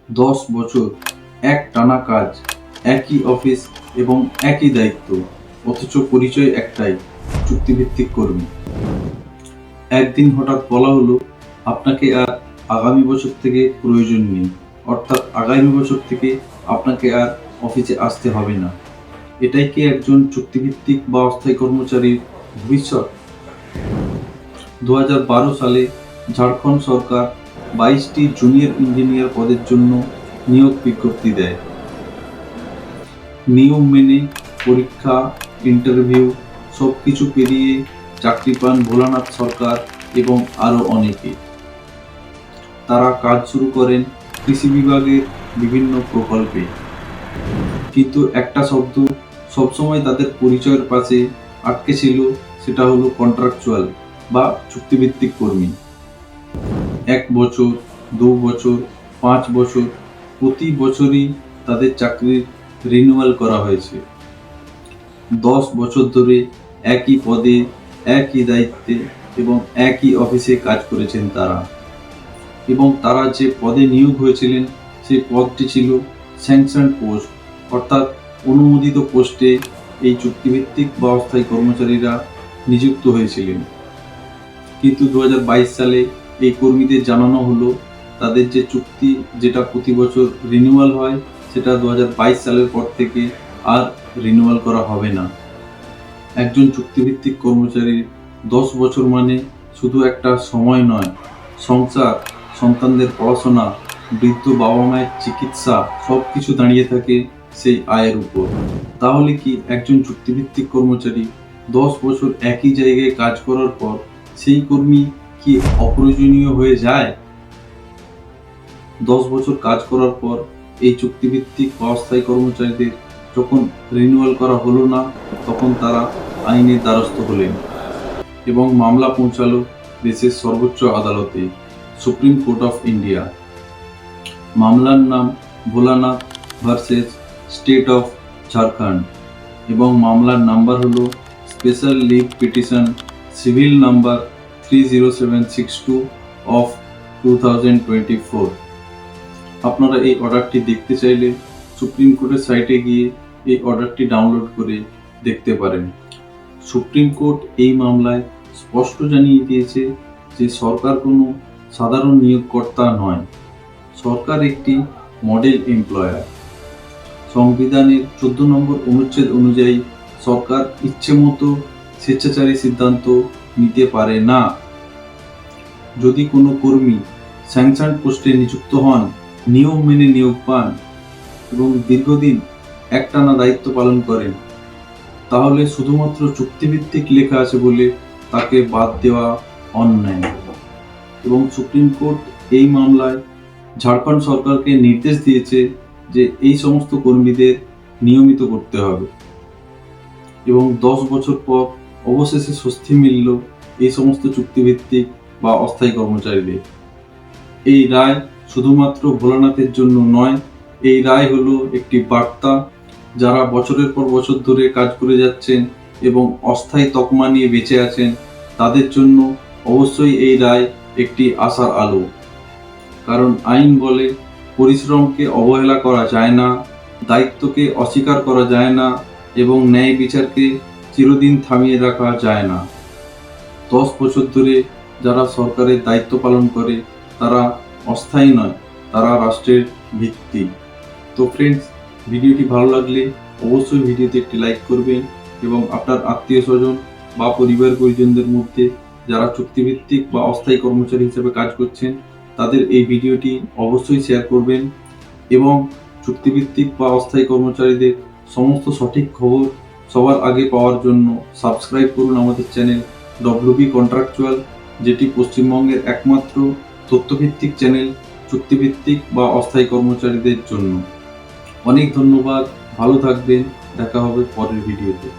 10 বছর এক টানা কাজ, একই অফিস এবং একই দায়িত্ব, অথচ পরিচয় একটাই, চুক্তিভিত্তিক কর্মী। একদিন হঠাৎ বলা হলো আপনাকে আর আগামী বছর থেকে প্রয়োজন নেই, অর্থাৎ আগামী বছর থেকে আপনাকে আর অফিসে আসতে হবে না। এটাই কি একজন চুক্তিভিত্তিক বা অস্থায়ী কর্মচারীর ভবিষ্যৎ? 2012 সালে ঝাড়খণ্ড সরকার 22টি জুনিয়র ইঞ্জিনিয়ার পদের জন্য নিয়োগ বিজ্ঞপ্তি দেয়। নিয়ম মেনে পরীক্ষা, ইন্টারভিউ সবকিছু পেরিয়ে চাকরি পান ভোলানাথ সরকার এবং আরও অনেকে। তারা কাজ শুরু করেন কৃষি বিভাগের বিভিন্ন প্রকল্পে। কিন্তু একটা শব্দ সবসময় তাদের পরিচয়ের পাশে আটকে ছিল, সেটা হলো কন্ট্রাকচুয়াল বা চুক্তিভিত্তিক কর্মী। 1 বছর, 2 বছর, 5 বছর, প্রতি বছরই তাদের চাকরির রিনিউয়াল করা হয়েছে। 10 বছর ধরে একই পদে, একই দায়িত্বে এবং একই অফিসে কাজ করেছেন তারা। এবং তারা যে পদে নিয়োগ হয়েছিলেন সেই পদটি ছিল স্যাংশন পোস্ট, অর্থাৎ অনুমোদিত পোস্টে এই চুক্তিভিত্তিক বা অস্থায়ী কর্মচারীরা নিযুক্ত হয়েছিলেন। কিন্তু 2022 সালে এই কর্মীদের জানানো হলো তাদের যে চুক্তি, যেটা প্রতি বছর রিনিউয়াল হয়, সেটা 2022 সালের পর থেকে আর রিনিউয়াল করা হবে না। একজন চুক্তিভিত্তিক কর্মচারীর 10 বছর মানে শুধু একটা সময় নয়, সংসার, সন্তানদের পড়াশোনা, বৃদ্ধ বাবা মায়ের চিকিৎসা সব কিছু দাঁড়িয়ে থাকে সেই আয়ের উপর। তাহলে কি একজন চুক্তিভিত্তিক কর্মচারী 10 বছর একই জায়গায় কাজ করার পর সেই কর্মী কি অপ্রয়োজনীয় হয়ে যায়? 10 বছর কাজ করার পর এই চুক্তিভিত্তিক বা অস্থায়ী কর্মচারীদের যখন রিনিউয়াল করা হলো না, তখন তারা আইনের দ্বারস্থ হলেন এবং মামলা পৌঁছালো দেশের সর্বোচ্চ আদালতে, সুপ্রিম কোর্ট অফ ইন্ডিয়া। মামলার নাম Bholanath versus state of Jharkhand এবং মামলার নাম্বার হলো special leave petition civil number 30762 of 2024। আপনারা এই অর্ডারটি দেখতে চাইলে সুপ্রিম কোর্টের সাইটে গিয়ে এই অর্ডারটি ডাউনলোড করে দেখতে পারেন। সুপ্রিম কোর্ট এই মামলায় স্পষ্ট জানিয়ে দিয়েছে যে সরকার কোনো সাধারণ নিয়োগকর্তা নয়, সরকার একটি মডেল এমপ্লয়ার। সংবিধানের 14 নম্বর অনুচ্ছেদ অনুযায়ী সরকার ইচ্ছে মতো স্বেচ্ছাচারী সিদ্ধান্ত নিতে পারে না। যদি কোনো কর্মী স্যাংশন পোস্টে নিযুক্ত হন, নিয়ম মেনে নিয়োগ পান এবং দীর্ঘদিন একটানা দায়িত্ব পালন করেন, তাহলে শুধুমাত্র চুক্তিভিত্তিক লেখা আছে বলে তাকে বাদ দেওয়া অন্যায়। এবং সুপ্রিম কোর্ট এই মামলায় ঝাড়খণ্ড সরকারকে নির্দেশ দিয়েছে যে এই সমস্ত কর্মীদের নিয়মিত করতে হবে। এবং 10 বছর পর অবশেষে স্বস্তি মিলল এই সমস্ত চুক্তিভিত্তিক বা অস্থায়ী কর্মচারীদের। এই রায় শুধুমাত্র ভোলানাথের জন্য নয়, এই রায় হলো একটি বার্তা যারা বছরের পর বছর ধরে কাজ করে যাচ্ছেন এবং অস্থায়ী তকমা নিয়ে বেঁচে আছেন, তাদের জন্য অবশ্যই এই রায় একটি আশার আলো। কারণ আইন বলে পরিশ্রমকে অবহেলা করা যায় না, দায়িত্বকে অস্বীকার করা যায় না এবং ন্যায় বিচারকে চিরদিন থামিয়ে রাখা যায় না। 10 বছর ধরে যারা সরকারের দায়িত্ব পালন করে তারা অস্থায়ী নয়, তারা রাষ্ট্রের ভিত্তি। তো ফ্রেন্ডস, ভিডিওটি ভালো লাগলে অবশ্যই ভিডিওতে একটি লাইক করবেন এবং আপনার আত্মীয় স্বজন বা পরিবার পরিজনদের মধ্যে যারা চুক্তিভিত্তিক বা অস্থায়ী কর্মচারী হিসেবে কাজ করছেন তাদের এই ভিডিওটি অবশ্যই শেয়ার করবেন। এবং চুক্তিভিত্তিক বা অস্থায়ী কর্মচারীদের সমস্ত সঠিক খবর সবার আগে পাওয়ার জন্য সাবস্ক্রাইব করুন আমাদের চ্যানেল WB কন্ট্রাকচুয়াল, যেটি পশ্চিমবঙ্গের একমাত্র তথ্যভিত্তিক চ্যানেল চুক্তিভিত্তিক বা অস্থায়ী কর্মচারীদের জন্য। অনেক ধন্যবাদ, ভালো থাকবেন, দেখা হবে পরের ভিডিওতে।